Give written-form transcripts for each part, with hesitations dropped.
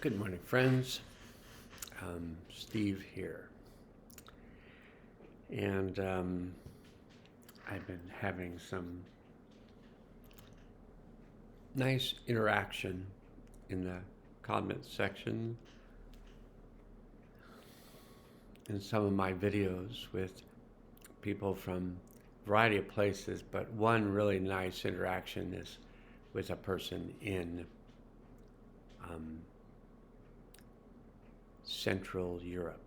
Good morning, friends. Steve here. And I've been having some nice interaction in the comment section in some of my videos with people from a variety of places, but one really nice interaction is with a person in um, Central Europe,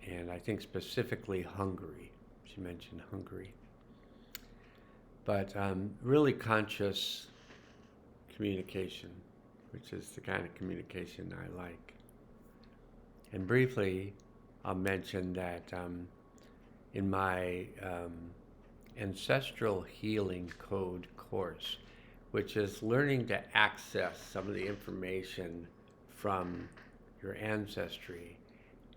and I think specifically Hungary. She mentioned Hungary. But really conscious communication, which is the kind of communication I like. And briefly, I'll mention that in my Ancestral Healing Code course, which is learning to access some of the information from your ancestry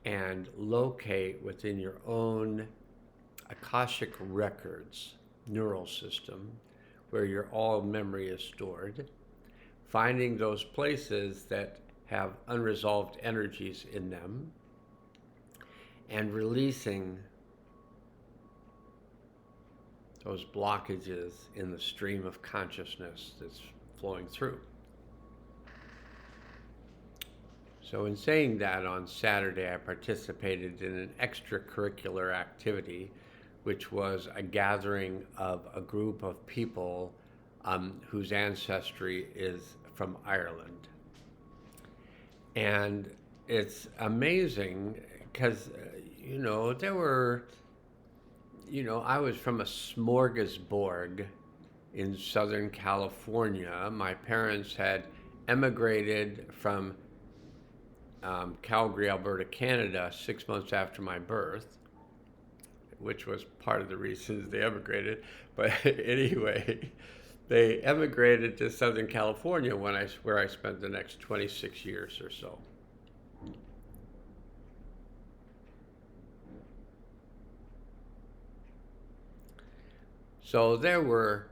and locate within your own Akashic records neural system where your all memory is stored, finding those places that have unresolved energies in them and releasing those blockages in the stream of consciousness that's flowing through. So in saying that, on Saturday I participated in an extracurricular activity, which was a gathering of a group of people whose ancestry is from Ireland. And it's amazing because, there were, I was from a smorgasbord in Southern California. My parents had emigrated from Calgary, Alberta, Canada, 6 months after my birth, which was part of the reasons they emigrated. But anyway, they emigrated to Southern California where I spent the next 26 years or so. So there were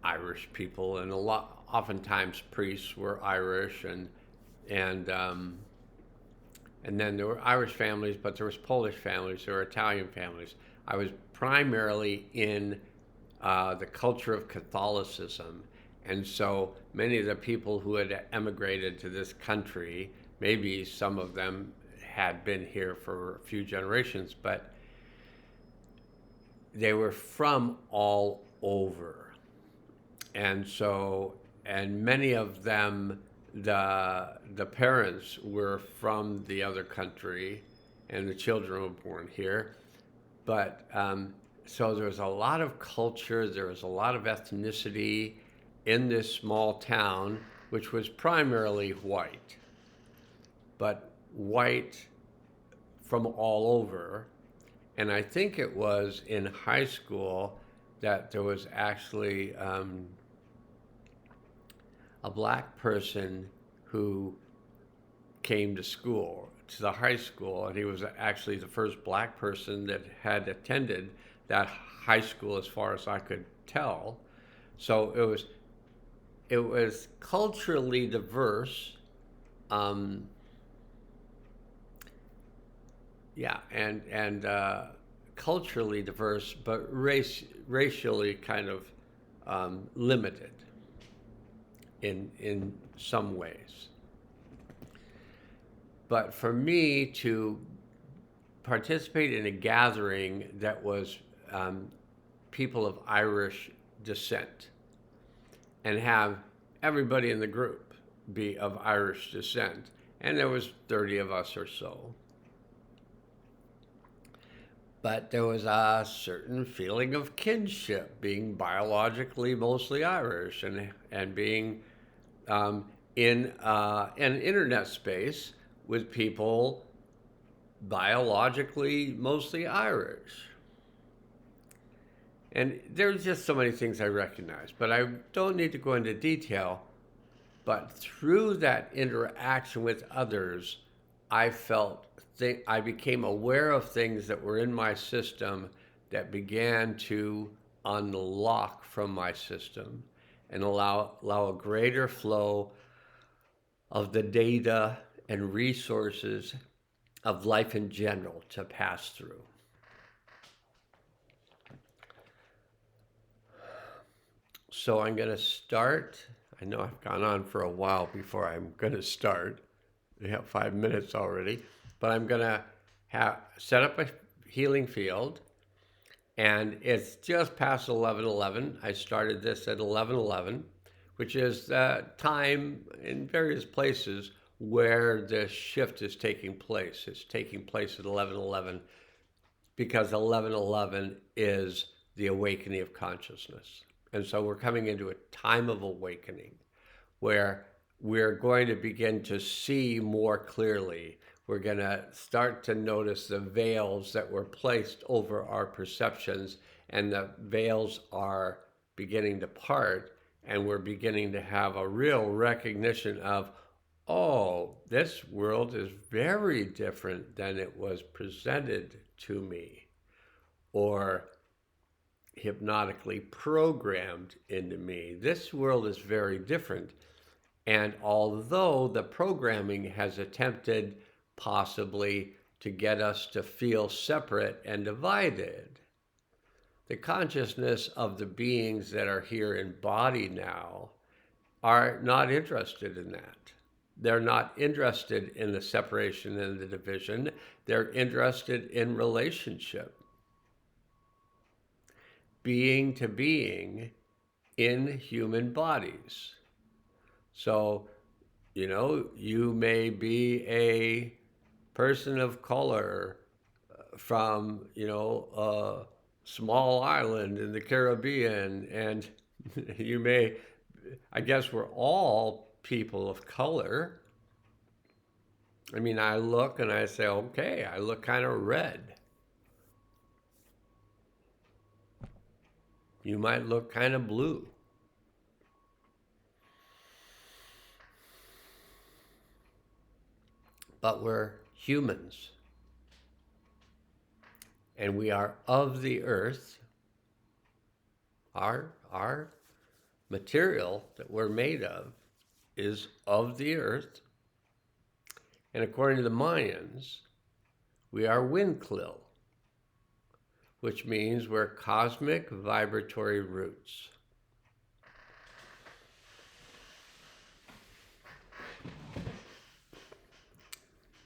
Irish people, and oftentimes priests were Irish, and then there were Irish families, but there was Polish families, there were Italian families. I was primarily in the culture of Catholicism, and so many of the people who had emigrated to this country, maybe some of them had been here for a few generations, but they were from all over. And many of them, the parents were from the other country and the children were born here. But so there was a lot of culture, there was a lot of ethnicity in this small town, which was primarily white, but white from all over. And I think it was in high school that there was actually a black person who came to the high school, and he was actually the first black person that had attended that high school as far as I could tell. So it was culturally diverse, and culturally diverse, but racially kind of limited in some ways. But for me to participate in a gathering that was people of Irish descent and have everybody in the group be of Irish descent, and there was 30 of us or so, but there was a certain feeling of kinship, being biologically mostly Irish and being in an internet space with people biologically mostly Irish. And there's just so many things I recognize, but I don't need to go into detail. But through that interaction with others, I became aware of things that were in my system that began to unlock from my system and allow a greater flow of the data and resources of life in general to pass through. So I'm going to start. I know I've gone on for a while before I'm going to start. We have 5 minutes already, but I'm going to set up a healing field, and it's just past 11:11. I started this at 11:11, which is the time in various places where the shift is taking place. It's taking place at 11:11 because 11:11 is the awakening of consciousness. And so we're coming into a time of awakening where we're going to begin to see more clearly. We're going to start to notice the veils that were placed over our perceptions, and the veils are beginning to part, and we're beginning to have a real recognition of, oh, this world is very different than it was presented to me, or hypnotically programmed into me. This world is very different. And although the programming has attempted possibly to get us to feel separate and divided, the consciousness of the beings that are here in body now are not interested in that. They're not interested in the separation and the division. They're interested in relationship. Being to being in human bodies. So, you may be a person of color from, a small island in the Caribbean, and I guess we're all people of color. I mean, I look and I say, okay, I look kind of red. You might look kind of blue. But we're humans. And we are of the earth. Our material that we're made of is of the earth. And according to the Mayans, we are Winclil, which means we're cosmic vibratory roots.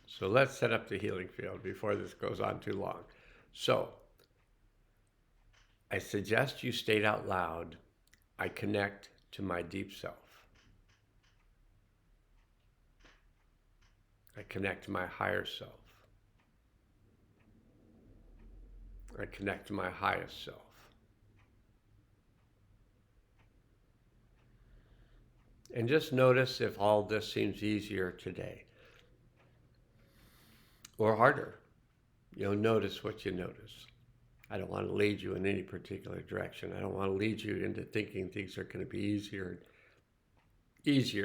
So let's set up the healing field before this goes on too long. So I suggest you state out loud, I connect to my deep self. I connect to my higher self. I connect to my highest self. And just notice if all this seems easier today or harder. Notice what you notice. I don't want to lead you in any particular direction. I don't want to lead you into thinking things are going to be easier,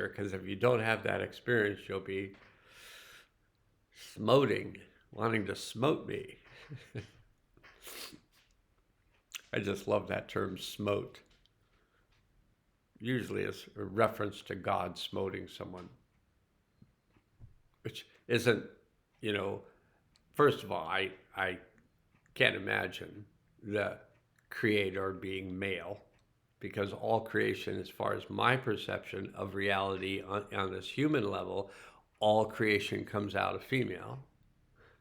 because if you don't have that experience, you'll be wanting to smote me. I just love that term, smote. Usually it's a reference to God smoting someone, which isn't, first of all, I can't imagine the creator being male, because all creation, as far as my perception of reality on this human level, all creation comes out of female.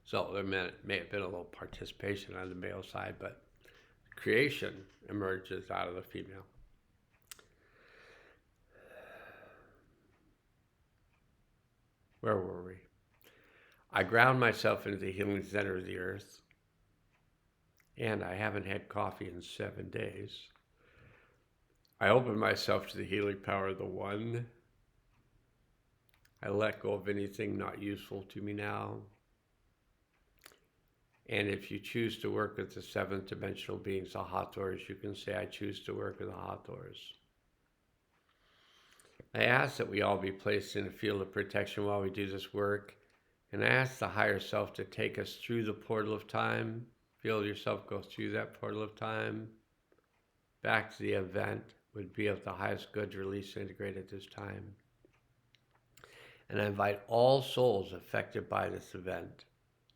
So there may have been a little participation on the male side, but creation emerges out of the female. Where were we? I ground myself into the healing center of the earth, and I haven't had coffee in 7 days. I open myself to the healing power of the One. I let go of anything not useful to me now. And if you choose to work with the seventh dimensional beings, the Hathors, you can say, I choose to work with the Hathors. I ask that we all be placed in a field of protection while we do this work. And I ask the higher self to take us through the portal of time. Feel yourself go through that portal of time. Back to the event would be of the highest good to release and integrate at this time. And I invite all souls affected by this event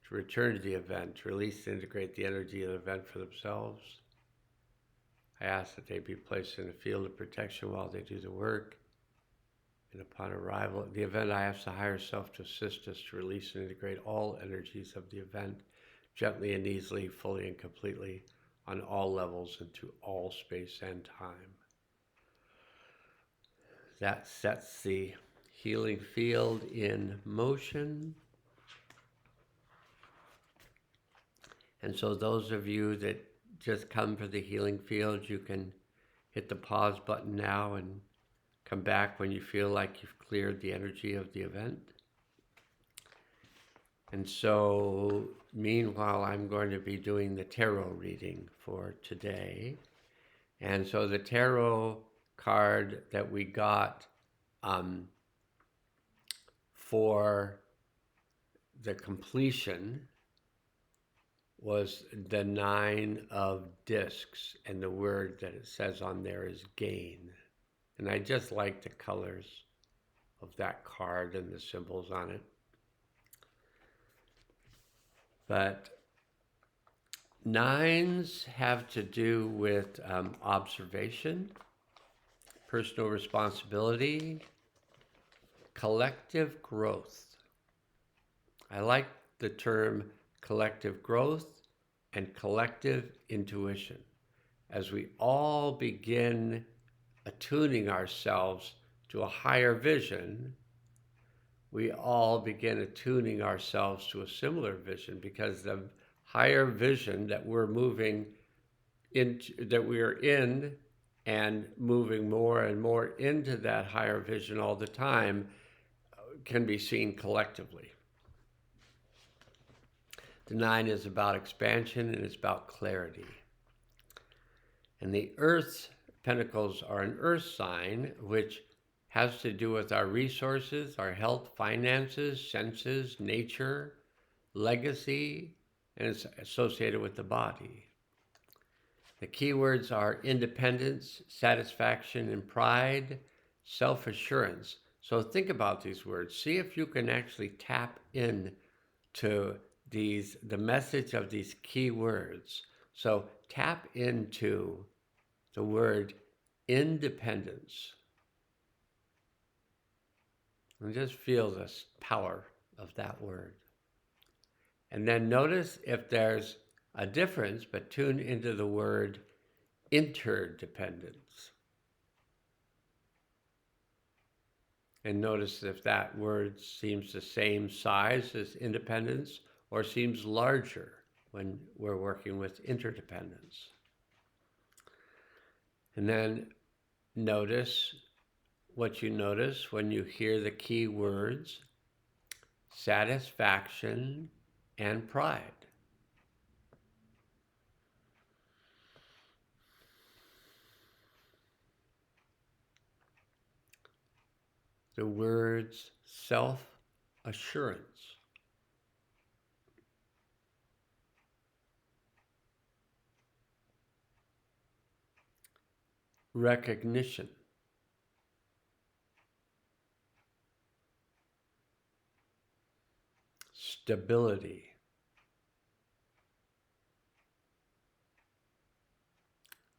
to return to the event, to release and integrate the energy of the event for themselves. I ask that they be placed in a field of protection while they do the work. And upon arrival at the event, I ask the higher self to assist us to release and integrate all energies of the event, gently and easily, fully and completely, on all levels into all space and time. That sets the healing field in motion. And so those of you that just come for the healing field, you can hit the pause button now and come back when you feel like you've cleared the energy of the event. And so, meanwhile, I'm going to be doing the tarot reading for today. And so the tarot card that we got for the completion was the 9 of discs, and the word that it says on there is gain. And I just like the colors of that card and the symbols on it. But 9s have to do with observation, personal responsibility, collective growth. I like the term collective growth and collective intuition. As we all begin attuning ourselves to a higher vision, we all begin attuning ourselves to a similar vision, because the higher vision that we're moving into, that we are in, and moving more and more into that higher vision all the time, can be seen collectively. The 9 is about expansion and it's about clarity. And the Earth's pentacles are an earth sign, which has to do with our resources, our health, finances, senses, nature, legacy, and it's associated with the body. The keywords are independence, satisfaction, and pride, self-assurance. So think about these words. See if you can actually tap in to the message of these key words. So tap into the word independence. And just feel this power of that word. And then notice if there's a difference, but tune into the word interdependence. And notice if that word seems the same size as independence or seems larger when we're working with interdependence. And then notice what you notice when you hear the key words satisfaction and pride. The words self-assurance, recognition, stability,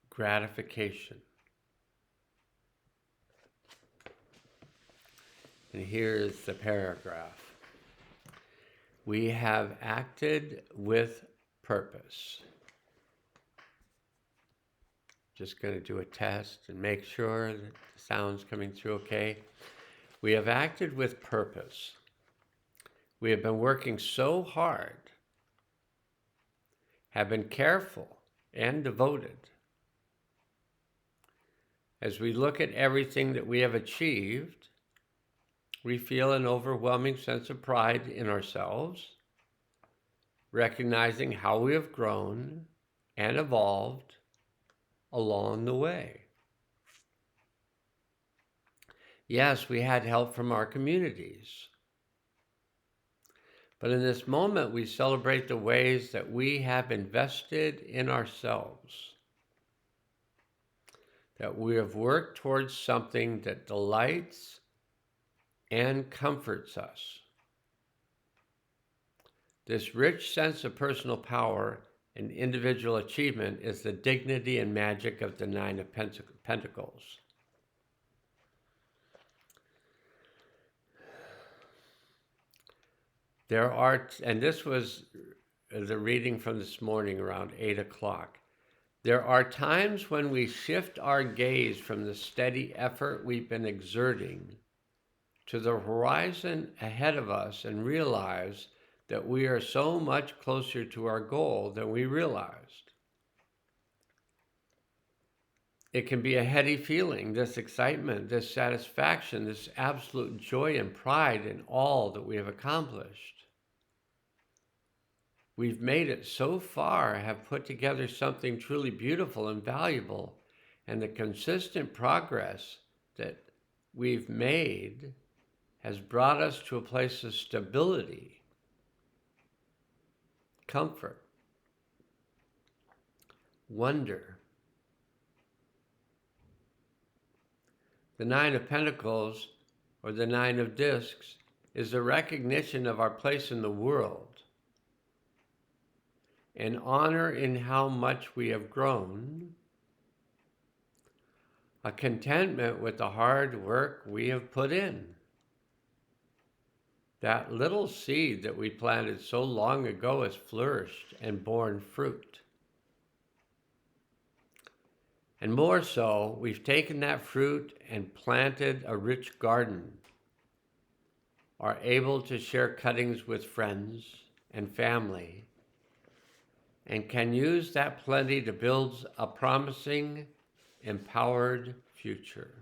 gratification. And here is the paragraph. We have acted with purpose. Just going to do a test and make sure that the sound's coming through okay. We have acted with purpose. We have been working so hard, have been careful and devoted. As we look at everything that we have achieved, we feel an overwhelming sense of pride in ourselves, recognizing how we have grown and evolved along the way. Yes, we had help from our communities. But in this moment, we celebrate the ways that we have invested in ourselves, that we have worked towards something that delights and comforts us. This rich sense of personal power and individual achievement is the dignity and magic of the Nine of Pentacles. There are, and this was the reading from this morning around 8 o'clock. There are times when we shift our gaze from the steady effort we've been exerting to the horizon ahead of us and realize that we are so much closer to our goal than we realized. It can be a heady feeling, this excitement, this satisfaction, this absolute joy and pride in all that we have accomplished. We've made it so far, have put together something truly beautiful and valuable, and the consistent progress that we've made has brought us to a place of stability, comfort, wonder. The Nine of Pentacles, or the Nine of Discs, is a recognition of our place in the world, an honor in how much we have grown, a contentment with the hard work we have put in. That little seed that we planted so long ago has flourished and borne fruit. And more so, we've taken that fruit and planted a rich garden, are able to share cuttings with friends and family, and can use that plenty to build a promising, empowered future.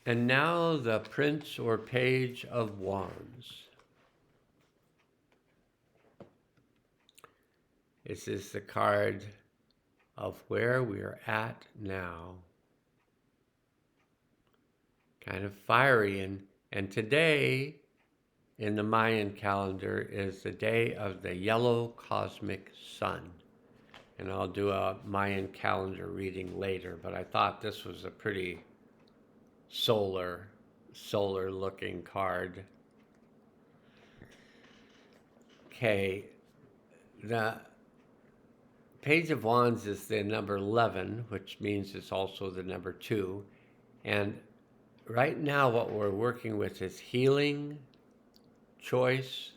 And now the Prince or Page of Wands. This is the card of where we are at now. Kind of fiery. And today in the Mayan calendar is the day of the yellow cosmic sun. And I'll do a Mayan calendar reading later, but I thought this was a pretty solar looking card. Okay, the Page of Wands is the number 11, which means it's also the number 2. And right now what we're working with is healing, choice,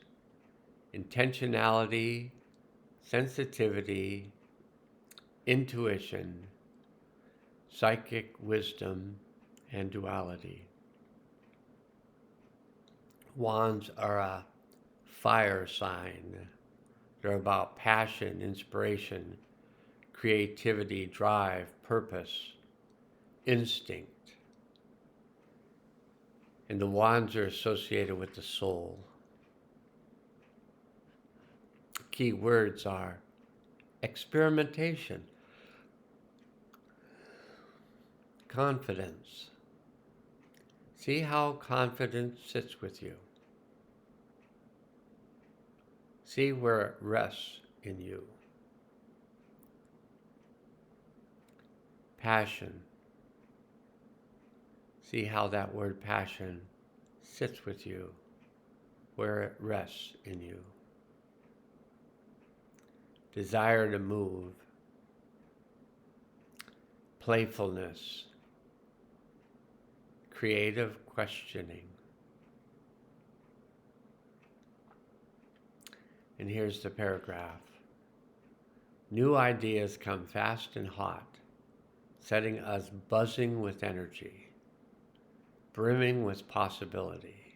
intentionality, sensitivity, intuition, psychic wisdom, and duality. Wands are a fire sign. They're about passion, inspiration, creativity, drive, purpose, instinct. And the wands are associated with the soul. Key words are experimentation, confidence. See how confidence sits with you. See where it rests in you. Passion. See how that word passion sits with you, where it rests in you. Desire to move. Playfulness. Creative questioning. And here's the paragraph. New ideas come fast and hot, setting us buzzing with energy, brimming with possibility.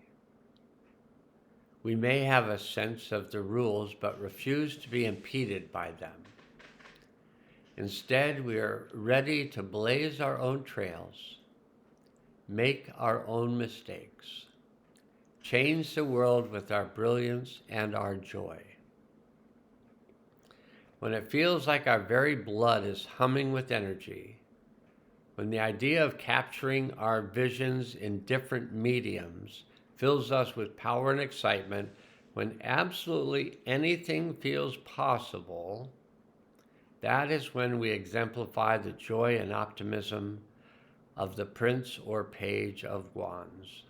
We may have a sense of the rules, but refuse to be impeded by them. Instead, we are ready to blaze our own trails, make our own mistakes, change the world with our brilliance and our joy. When it feels like our very blood is humming with energy, when the idea of capturing our visions in different mediums fills us with power and excitement, when absolutely anything feels possible, that is when we exemplify the joy and optimism of the Prince or Page of Wands.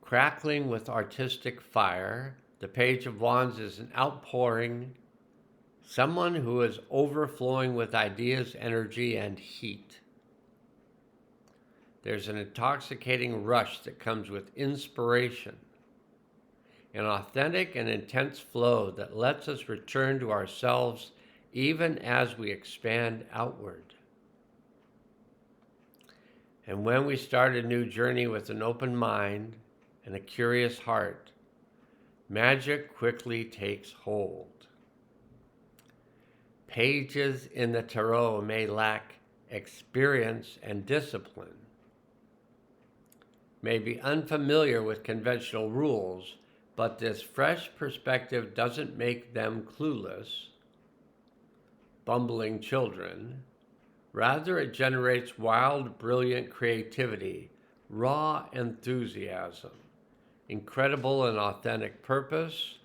Crackling with artistic fire, the Page of Wands is an outpouring, someone who is overflowing with ideas, energy, and heat. There's an intoxicating rush that comes with inspiration, an authentic and intense flow that lets us return to ourselves even as we expand outward. And when we start a new journey with an open mind and a curious heart, magic quickly takes hold. Pages in the tarot may lack experience and discipline, may be unfamiliar with conventional rules, but this fresh perspective doesn't make them clueless, bumbling children. Rather, it generates wild, brilliant creativity, raw enthusiasm, incredible and authentic purpose.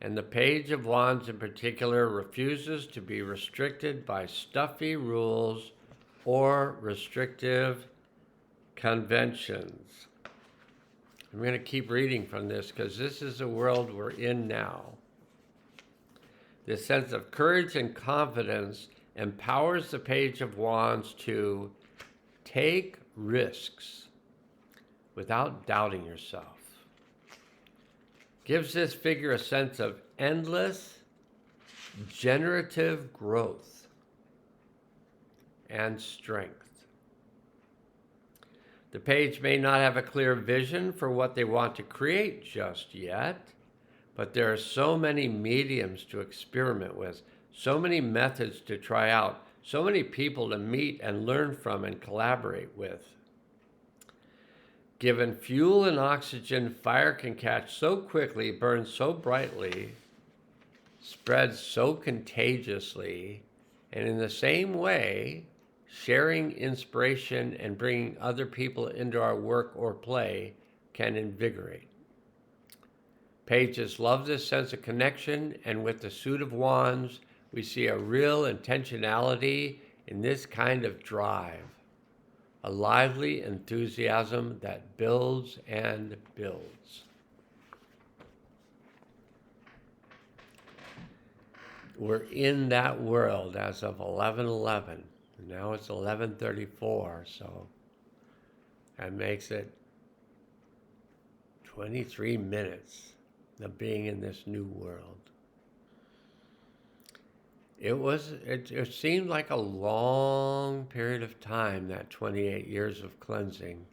And the Page of Wands in particular refuses to be restricted by stuffy rules or restrictive conventions. I'm going to keep reading from this because this is the world we're in now. This sense of courage and confidence empowers the Page of Wands to take risks without doubting yourself. Gives this figure a sense of endless, generative growth and strength. The page may not have a clear vision for what they want to create just yet, but there are so many mediums to experiment with, so many methods to try out, so many people to meet and learn from and collaborate with. Given fuel and oxygen, fire can catch so quickly, burn so brightly, spread so contagiously, and in the same way, sharing inspiration and bringing other people into our work or play can invigorate. Pages love this sense of connection, and with the suit of wands, we see a real intentionality in this kind of drive, a lively enthusiasm that builds and builds. We're in that world as of 11:11. Now it's 11:34, so that makes it 23 minutes of being in this new world. It seemed like a long period of time, that 28 years of cleansing,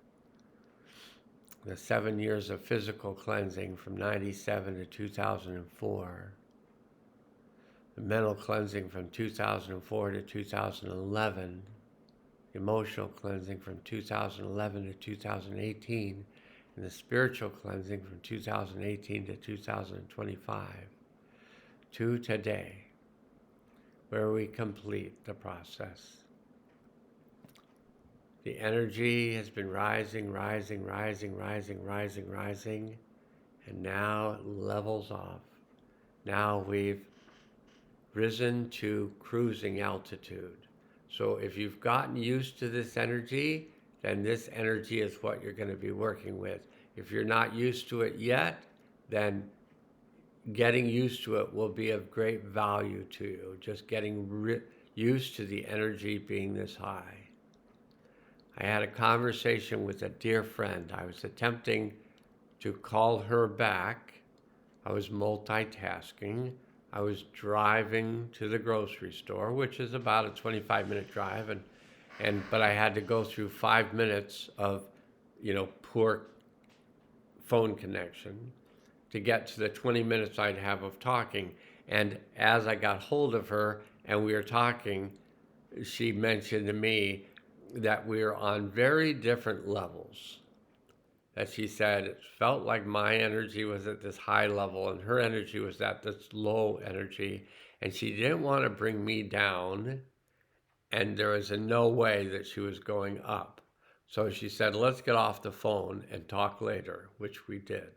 the 7 years of physical cleansing from 97 to 2004, the mental cleansing from 2004 to 2011, emotional cleansing from 2011 to 2018, and the spiritual cleansing from 2018 to 2025, to today, where we complete the process. The energy has been rising, and now it levels off. Now we've risen to cruising altitude. So if you've gotten used to this energy, then this energy is what you're going to be working with. If you're not used to it yet, then getting used to it will be of great value to you. Just getting used to the energy being this high. I had a conversation with a dear friend. I was attempting to call her back. I was multitasking. I was driving to the grocery store, which is about a 25-minute drive, but I had to go through 5 minutes of, poor phone connection to get to the 20 minutes I'd have of talking. And as I got hold of her and we were talking, she mentioned to me that we were on very different levels. That she said it felt like my energy was at this high level and her energy was at this low energy. And she didn't want to bring me down, and there was no way that she was going up. So she said, let's get off the phone and talk later, which we did.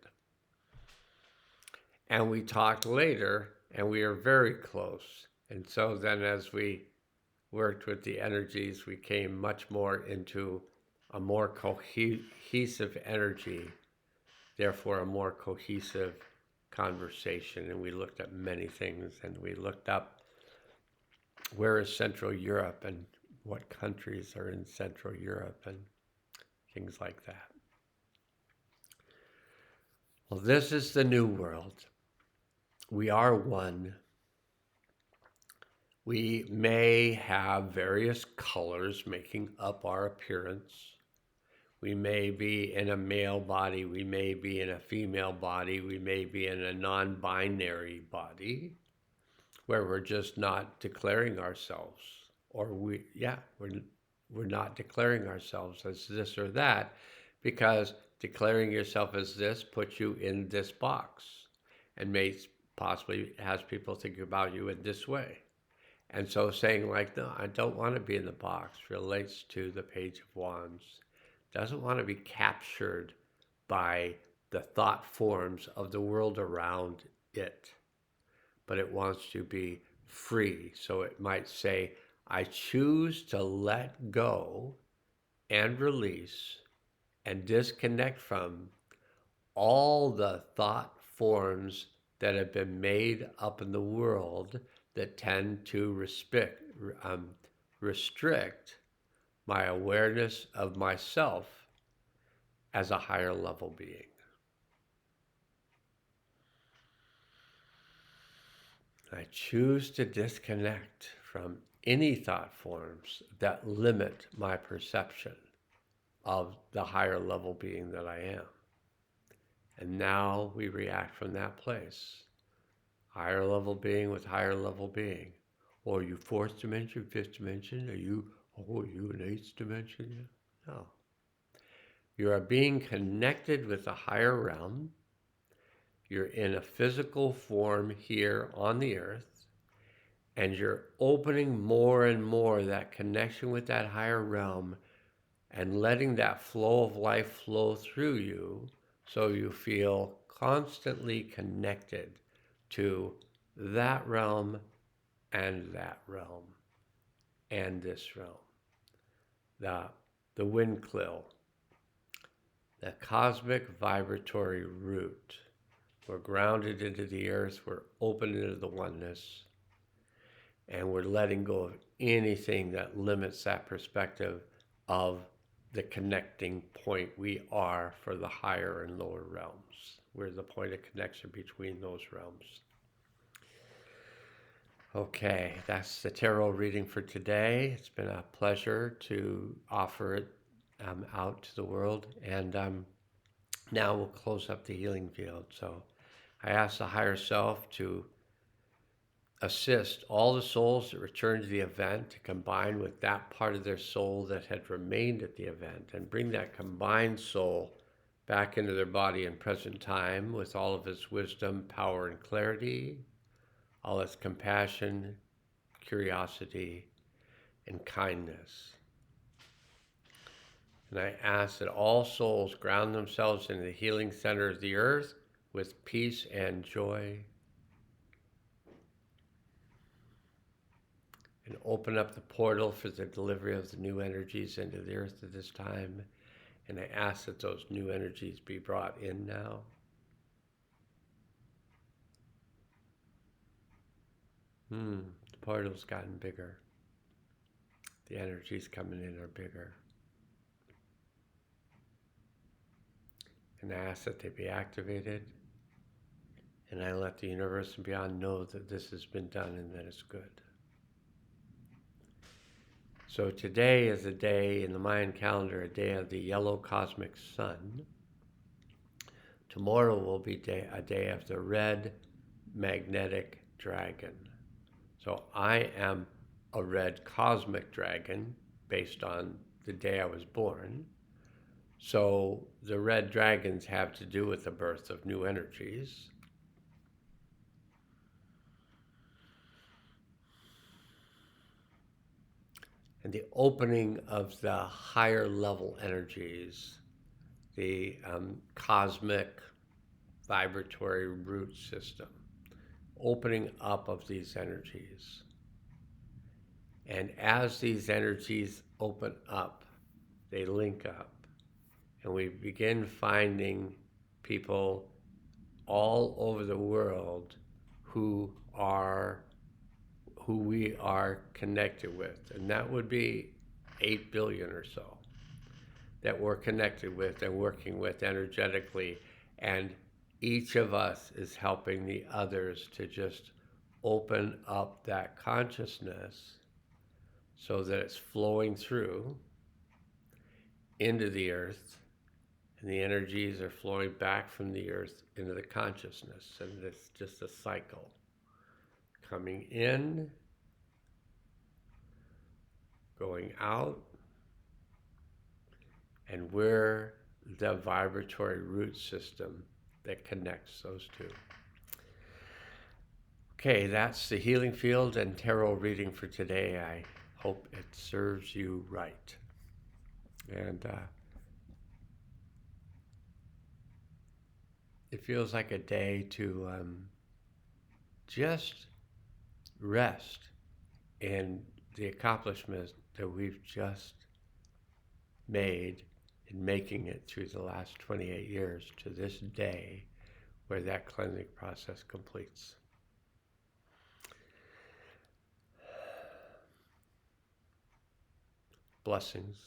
And we talked later, and we were very close. And so then as we worked with the energies, we came much more into a more cohesive energy, therefore a more cohesive conversation. And we looked at many things, and we looked up where is Central Europe and what countries are in Central Europe and things like that. Well, this is the new world. We are one. We may have various colors making up our appearance. We may be in a male body, we may be in a female body, we may be in a non-binary body where we're just not declaring ourselves, or we're not declaring ourselves as this or that, because declaring yourself as this puts you in this box and may possibly has people think about you in this way. And so saying like, no, I don't want to be in the box relates to the Page of Wands. Doesn't want to be captured by the thought forms of the world around it, but it wants to be free. So it might say, I choose to let go and release and disconnect from all the thought forms that have been made up in the world that tend to restrict my awareness of myself as a higher level being. I choose to disconnect from any thought forms that limit my perception of the higher level being that I am. And now we react from that place. Higher level being with higher level being. Or are you fourth dimension, fifth dimension? Are you in eighth dimension? No. You are being connected with the higher realm. You're in a physical form here on the earth, and you're opening more and more that connection with that higher realm and letting that flow of life flow through you so you feel constantly connected to that realm and that realm and this realm. The wind quill, the cosmic vibratory root. We're grounded into the earth, we're open into the oneness, and we're letting go of anything that limits that perspective of the connecting point we are for the higher and lower realms. We're the point of connection between those realms. Okay, that's the tarot reading for today. It's been a pleasure to offer it out to the world. And now we'll close up the healing field. So I ask the higher self to assist all the souls that return to the event to combine with that part of their soul that had remained at the event and bring that combined soul back into their body in present time with all of its wisdom, power, and clarity, all its compassion, curiosity, and kindness. And I ask that all souls ground themselves in the healing center of the earth with peace and joy, and open up the portal for the delivery of the new energies into the earth at this time. And I ask that those new energies be brought in now. The portal's gotten bigger. The energies coming in are bigger. And I ask that they be activated. And I let the universe and beyond know that this has been done and that it's good. So today is a day in the Mayan calendar, a day of the yellow cosmic sun. Tomorrow will be a day of the red magnetic dragon. So I am a red cosmic dragon based on the day I was born. So the red dragons have to do with the birth of new energies. and the opening of the higher level energies, the cosmic vibratory root system, opening up of these energies. And as these energies open up, they link up, and we begin finding people all over the world who we are connected with, and that would be 8 billion or so that we're connected with and working with energetically, and each of us is helping the others to just open up that consciousness so that it's flowing through into the earth, and the energies are flowing back from the earth into the consciousness, and it's just a cycle coming in, going out, and we're the vibratory root system that connects those two. Okay, that's the healing field and tarot reading for today. I hope it serves you right. And it feels like a day to just rest in the accomplishments that we've just made in making it through the last 28 years to this day where that cleansing process completes. Blessings.